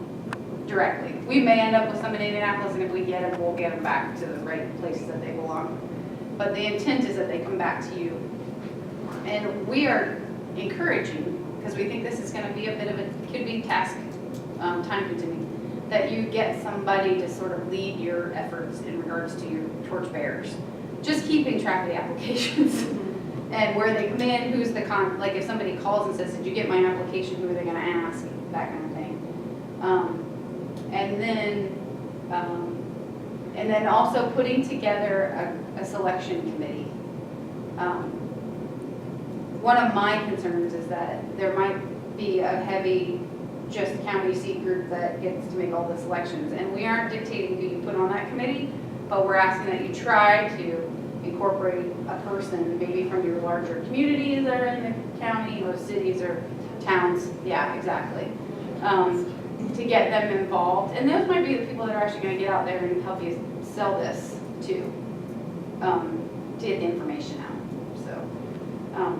directly. We may end up with some in Indianapolis, and if we get them, we'll get them back to the right places that they belong. But the intent is that they come back to you. And we are encouraging, because we think this is gonna be a bit of a, could be task, time consuming, that you get somebody to sort of lead your efforts in regards to your torchbearers. Just keeping track of the applications and where they come in, who's the like if somebody calls and says, did you get my application, who are they gonna ask, that kind of thing. And then also putting together a selection committee. One of my concerns is that there might be a heavy just county seat group that gets to make all the selections. And we aren't dictating who you put on that committee, but we're asking that you try to incorporate a person, maybe from your larger communities that are in the county or cities or towns. Yeah, exactly. To get them involved. And those might be the people that are actually going to get out there and help you sell this to get the information out. So,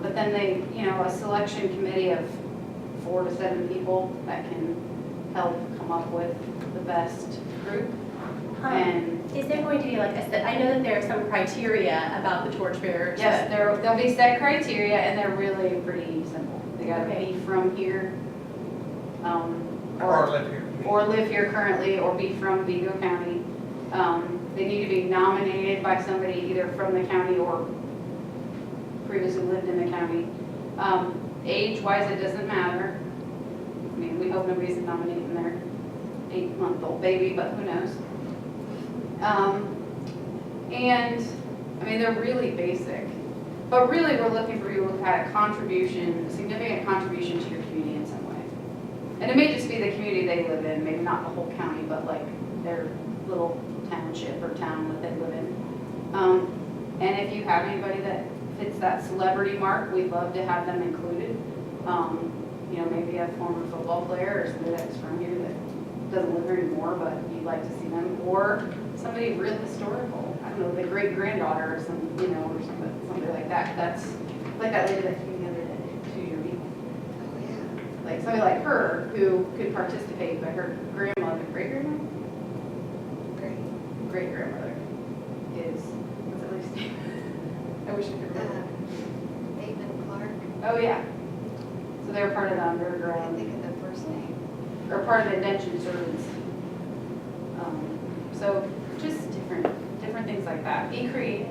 but then they, a selection committee of 4 to 7 people that can help come up with the best group. And is there going to be like I know that there are some criteria about the torchbearers. yes, there'll be set criteria, and they're really pretty simple. They got to Okay. be from here, Or live here. or live here currently, or be from Vigo County. They need to be nominated by somebody either from the county or previously lived in the county. Age-wise, it doesn't matter. I mean, we hope nobody's nominating their 8-month-old baby, but who knows? And, I mean, they're really basic. But really, we're looking for people who've had a contribution, a significant contribution to your community in some way. And it may just be the community they live in, maybe not the whole county, but like their little township or town that they live in. And if you have anybody that fits that celebrity mark, we'd love to have them included. Maybe a former football player or somebody that's from here that doesn't live here anymore, but you'd like to see them. Or somebody real historical. I don't know, the great-granddaughter or or somebody like that. That's like that lady that came the other day, 2 years ago. like somebody like her who could participate, but her grandmother, great-grandmother? Great-grandmother is, what's her last name? I wish I could remember. Nathan Clark, Oh, yeah. So they're part of the I underground, think of the first name. or part of the indentured servants. So just different things like that. Be creative,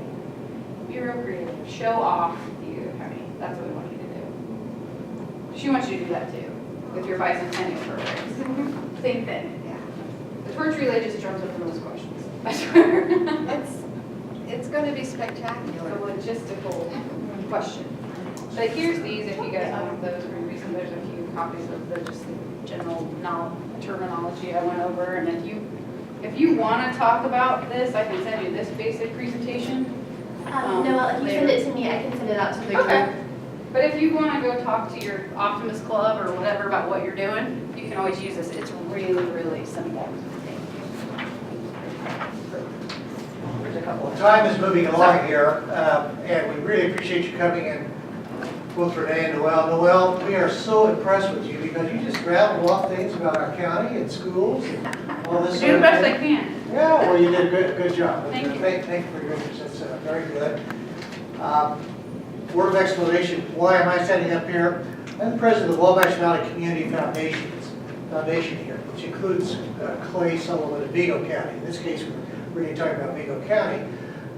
be real creative, show off you, Penny. That's what we want you to do. She wants you to do that too, with your Bicentennial programs. Same thing. Yeah. The torch relay just drums up the most questions, I swear. It's going to be It's a spectacular. logistical question. But here's these, if you guys want those, there's a few copies of just the general terminology I went over, and if you want to talk about this, I can send you this basic presentation. Noelle, if you send it to me, I can send it out to the group. Okay. But if you want to go talk to your Optimus Club or whatever about what you're doing, you can always use this. It's really, really simple. There's a couple of Time is moving along here, and we really appreciate you coming in, both Renee and Noelle. Noelle, we are so impressed with you because you just rattled off things about our county and schools and all this. I do the best I can. Yeah, well, you did good job. Thank you. Thank you for your interest. That's very good. Word of explanation, why am I standing up here? I'm the president of the Wabash Valley Community Foundation here, which includes Clay, Sullivan, and Vigo County. In this case, we're really talking about Vigo County.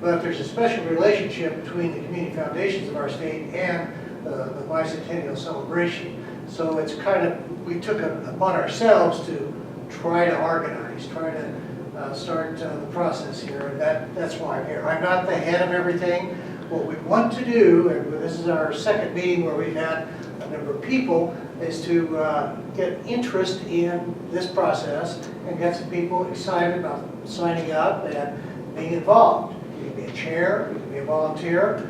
But there's a special relationship between the community foundations of our state and the Bicentennial celebration. So it's kind of, we took it upon ourselves to try to organize, try to start the process here, and that's why I'm here. I'm not the head of everything. What we want to do, and this is our second meeting where we've had a number of people, is to get interest in this process and get some people excited about signing up and being involved. You can be a chair, you can be a volunteer.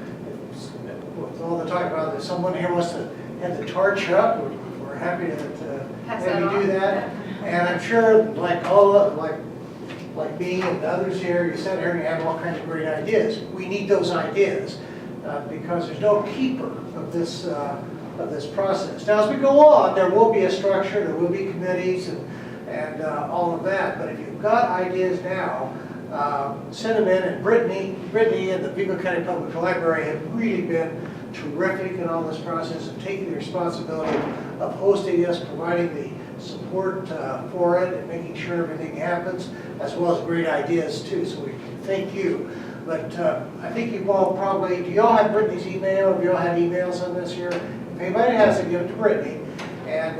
With all the talk about if someone here wants to have the torch up, we're happy to Pass have that you on. do that. And I'm sure, like me and others here, you sit here and you have all kinds of great ideas. We need those ideas because there's no keeper of this process. Now, as we go on, there will be a structure, there will be committees and all of that. But if you've got ideas now, send them in. And Brittany and the Vigo County Public Library have really been terrific in all this process of taking the responsibility of hosting us, providing the support for it and making sure everything happens, as well as great ideas too, so we thank you. But I think you've all probably, do you all have Brittany's email? Have you all had emails on this here? If anybody has it, give it to Brittany. And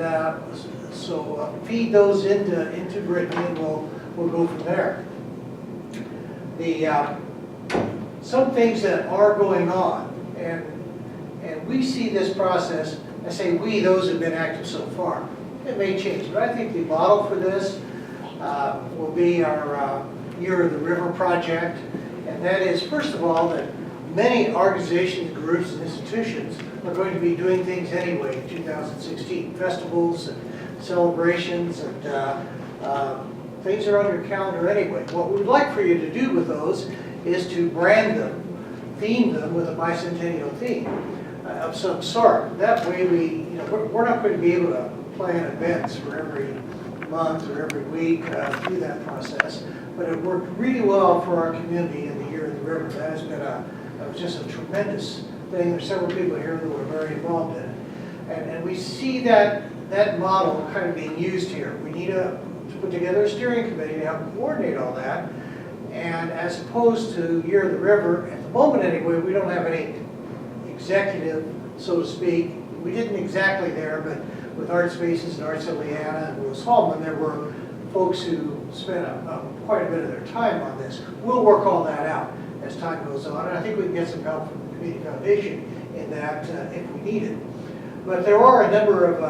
so feed those into Brittany and we'll go from there. Some things that are going on, and we see this process, I say we, those who've been active so far. It may change, but I think the model for this will be our Year of the River project. And that is, first of all, that many organizations, groups, and institutions are going to be doing things anyway in 2016. Festivals and celebrations and things are on your calendar anyway. What we'd like for you to do with those is to brand them, theme them with a bicentennial theme of some sort. That way we're not going to be able to plan events for every month or every week through that process, but it worked really well for our community in the Year of the River. That has been that was just a tremendous thing. There's several people here that were very involved in it. And we see that model kind of being used here. We need to put together a steering committee to help coordinate all that. And as opposed to Year of the River, at the moment anyway, we don't have any executive, so to speak. We didn't exactly there, but with Art Spaces and Arts Ileana and Willis Hallman, there were folks who spent quite a bit of their time on this. We'll work all that out as time goes on, and I think we can get some help from the Community Foundation in that if we need it. But there are a number of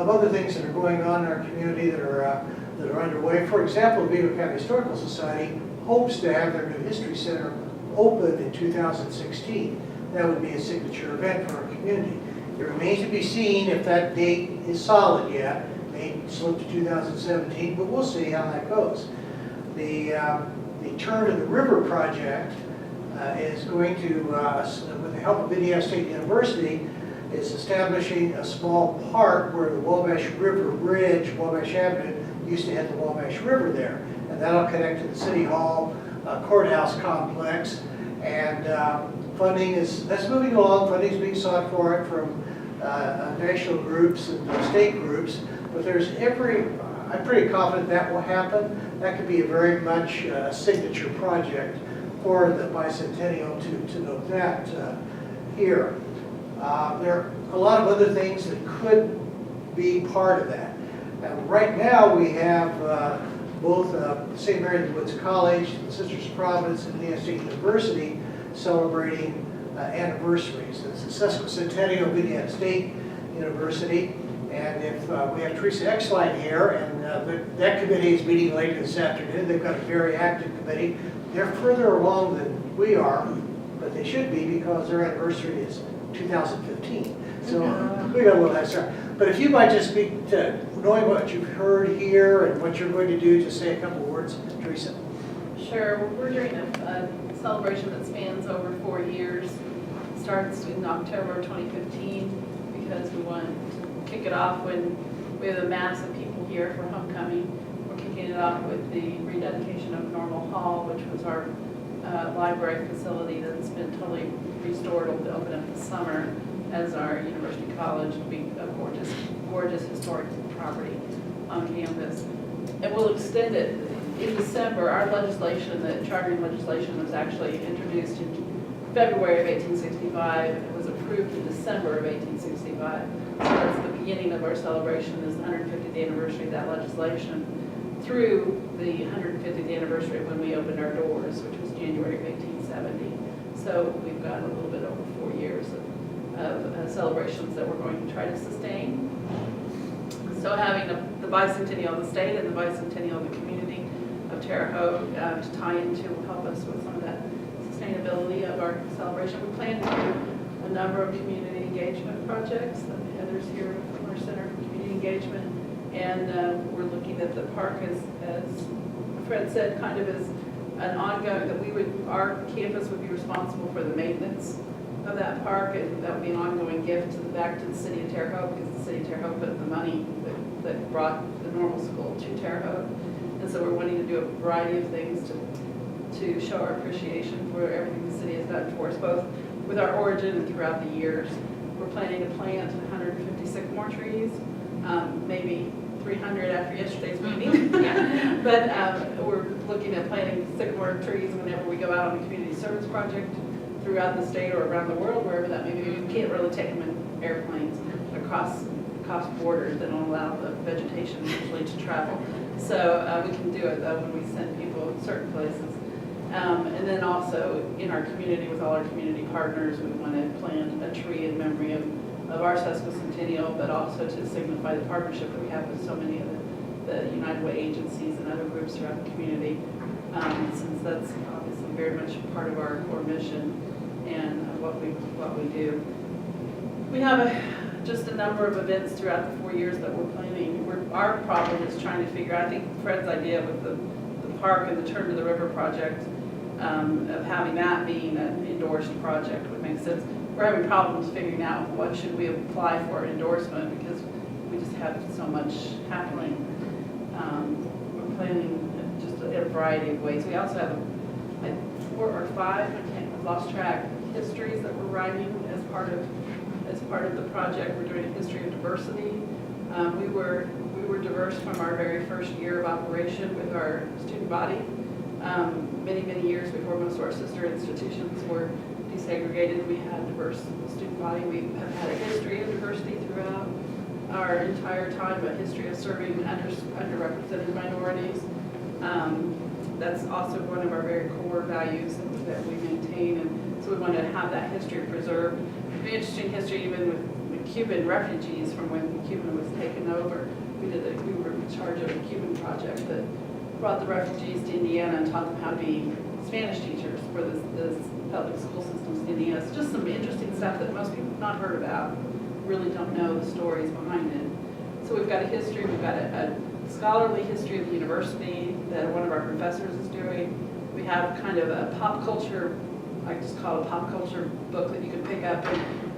other things that are going on in our community that are underway. For example, the Vigo County Historical Society hopes to have their new History Center open in 2016. That would be a signature event for our community. It remains to be seen if that date is solid yet. It may slip to 2017, but we'll see how that goes. The Turn of the River project is going to, with the help of Indiana State University, is establishing a small park where the Wabash River Bridge, Wabash Avenue, used to hit the Wabash River there. And that'll connect to the City Hall courthouse complex. And funding that's moving along. Funding is being sought for it from national groups and state groups. But I'm pretty confident that will happen. That could be a very much signature project for the Bicentennial to note that here. There are a lot of other things that could be part of that. And right now we have both St. Mary of the Woods College, the Sisters of Providence, and Indiana State University celebrating anniversaries. It's the sesquicentennial of Indiana State University. And if we have Teresa Exline here, and that committee is meeting later this afternoon. They've got a very active committee. They're further along than we are, but they should be because their anniversary is 2015. So we got a little head start. But if you might just speak to knowing what you've heard here and what you're going to do, just say a couple of words, Teresa. Sure, we're doing a celebration that spans over 4 years. Starts in October 2015 because we want to kick it off when we have a mass of people here for homecoming. We're kicking it off with the rededication of Normal Hall, which was our library facility that's been totally restored. It'll open up this summer as our University College. It'll be a gorgeous, gorgeous historic property on campus. And we'll extend it in December. Our legislation, the chartering legislation, was actually introduced in February of 1865. It was approved in December of 1865. So that's the beginning of our celebration, is the 150th anniversary of that legislation through the 150th anniversary of when we opened our doors, which was January of 1870. So we've got a little bit over 4 years of celebrations that we're going to try to sustain. So having the Bicentennial of the state and the Bicentennial of the community of Terre Haute to tie into will help us with some of that sustainability of our celebration. We plan to do a number of community engagement projects. Heather's here from our Center for Community Engagement. And we're looking at the park as Fred said, kind of as an ongoing, that our campus would be responsible for the maintenance of that park, and that would be an ongoing gift back to the city of Terre Haute, because the city of Terre Haute put the money that brought the normal school to Terre Haute. And so we're wanting to do a variety of things to show our appreciation for everything the city has done for us, both with our origin and throughout the years. We're planning to plant 150 sycamore trees, maybe 300 after yesterday's meeting. But we're looking at planting sycamore trees whenever we go out on a community service project throughout the state or around the world, wherever that may be. We can't really take them in airplanes across borders that don't allow the vegetation usually to travel. So we can do it though when we send people to certain places. And then also in our community, with all our community partners, we want to plant a tree in memory of our sesquicentennial, but also to signify the partnership that we have with so many of the United Way agencies and other groups throughout the community, since that's obviously very much part of our core mission and what we do. We have just a number of events throughout the 4 years that we're planning. Our problem is trying to figure out, I think Fred's idea with the park and the Turn to the River project, of having that being an endorsed project would make sense. We're having problems figuring out what should we apply for endorsement, because we just have so much happening. We're planning just in a variety of ways. We also have 4 or 5, I've lost track, histories that we're writing as part of the project. We're doing a history of diversity. We were diverse from our very first year of operation with our student body. Many years before most of our sister institutions were desegregated, we had a diverse student body. We have had a history of diversity throughout our entire time, a history of serving underrepresented minorities. That's also one of our very core values that we maintain, and so we want to have that history preserved. It'd be interesting history even with Cuban refugees from when Cuba was taken over. We were in charge of a Cuban project that brought the refugees to Indiana and taught them how to be Spanish teachers for the public school systems in Indiana. It's just some interesting stuff that most people have not heard about, really don't know the stories behind it. So we've got a history, we've got a scholarly history of the university that one of our professors is doing. We have kind of a pop culture, I just call it a pop culture book that you can pick up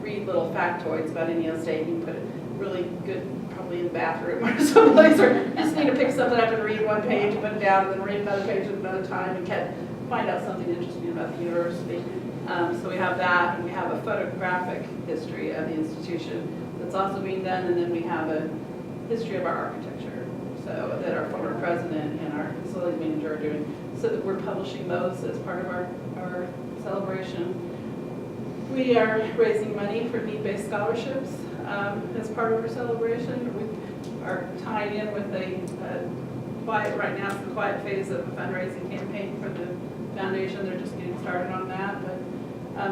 read little factoids about Indiana State. You can put it really good, probably in the bathroom or someplace, or you just need to pick something up and read one page, put it down, and then read another page at another time, and find out something interesting about the university. So we have that, and we have a photographic history of the institution that's also being done, and then we have a history of our architecture, so that our former president and our facilities manager are doing, so that we're publishing those as part of our celebration. We are raising money for need-based scholarships as part of our celebration. We are tied in with right now it's the quiet phase of a fundraising campaign for the foundation. They're just getting started on that, but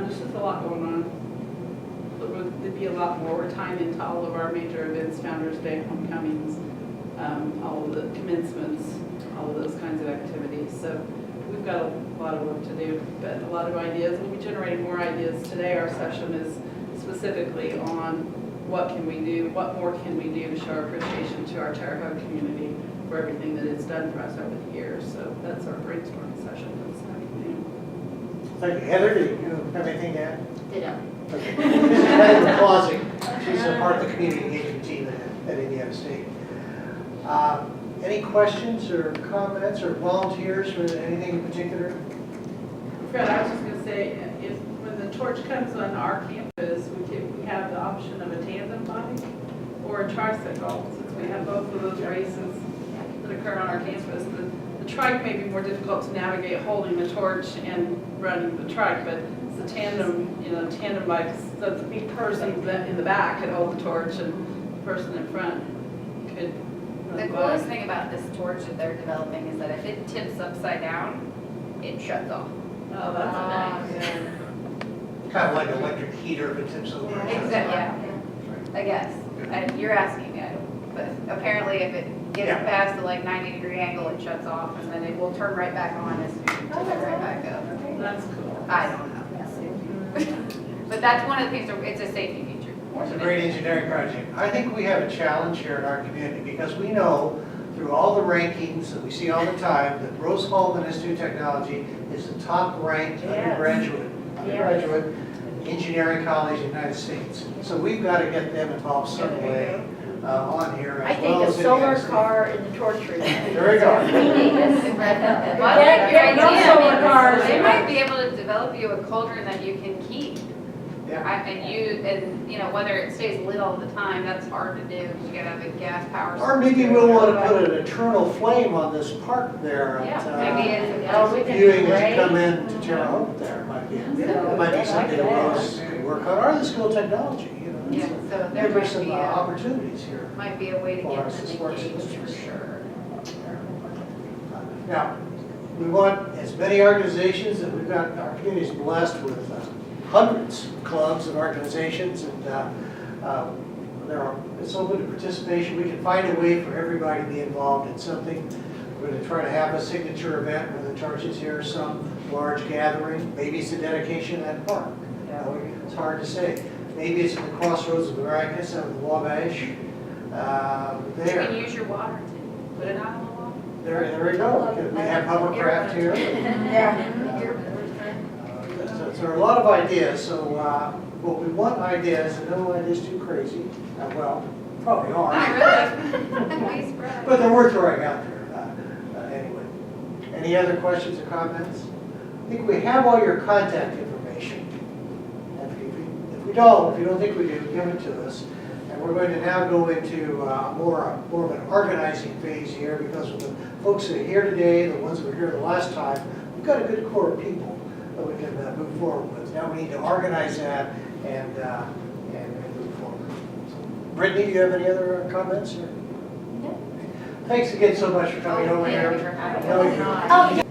there's just a lot going on. There'd be a lot more. We're tying into all of our major events, Founders Day, homecomings, all of the commencements, all of those kinds of activities. So we've got a lot of work to do, but a lot of ideas. We'll be generating more ideas today. Our session is specifically on what can we do, what more can we do to show our appreciation to our Terre Haute community for everything that it's done for us over the years. So that's our brainstorming session this afternoon. Thank you. Heather, do you have anything to add? Ditto. Okay. This is Heather Clausing. She's a part of the community engagement team at Indiana State. Any questions or comments or volunteers or anything in particular? Fred, I was just going to say, when the torch comes on our campus, we have the option of a tandem bike or a tricycle, since we have both of those races that occur on our campus. The trike may be more difficult to navigate holding the torch and running the trike, but it's the tandem, tandem bikes, so the person in the back could hold the torch and the person in front could run The the coolest bike. thing about this torch that they're developing is that if it tips upside down, it shuts off. Oh, that's nice. Kind of like an electric heater if it tips over. Exactly, yeah, I guess. And you're asking me, but apparently if it gets Yeah. past the 90-degree angle, it shuts off, and then it will turn right back on as soon as you tip it right back up. That's cool. I don't know. But that's one of the things, it's a safety feature. more It's a than great anything. engineering project. I think we have a challenge here in our community because we know through all the rankings that we see all the time that Rose Hall Institute of Technology is the top ranked undergraduate engineering college in the United States. So we've got to get them involved some way on here I as think well a as solar Indiana State. car in the torch room. There you go. Well, I like your Yeah, no idea. solar I mean, cars. They might be able to develop you a cauldron that you can keep. Yeah. Whether it stays lit all the time, that's hard to do. You gotta have a gas power. Or maybe we'll want to put an eternal flame on this park there Yeah, at, maybe it's. we can viewing as you raise- come in to Terre Haute there. Might be, it might be something that Rose could work on, or the School of Technology, Yeah, so there There are might some be opportunities here. a way to for get us them as sports engaged for districts. sure. Now, we want as many organizations, and we've got, our community is blessed with hundreds of clubs and organizations, and it's open to participation. We can find a way for everybody to be involved in something. We're going to try to have a signature event where the church is here, some large gathering. Maybe it's the dedication of that park. It's hard to say. Maybe it's at the crossroads of Maracas and the Wabash. You There. can use your water to put it out on the wall. There we go. We have hovercraft here. So there are a lot of ideas, so what we want ideas, and no ideas too crazy, well, probably Not are, really. Nice spread. but they're worth throwing out there anyway. Any other questions or comments? I think we have all your contact information. And if you don't think we do, give it to us. And we're going to now go into more of an organizing phase here, because with the folks that are here today, the ones that were here the last time, we've got a good core of people that we can move forward with. Now we need to organize that and move forward. So, Brittany, do you have any other comments? No. Thanks again so much for coming over here. Thank you for having I know us. you- Oh, yeah.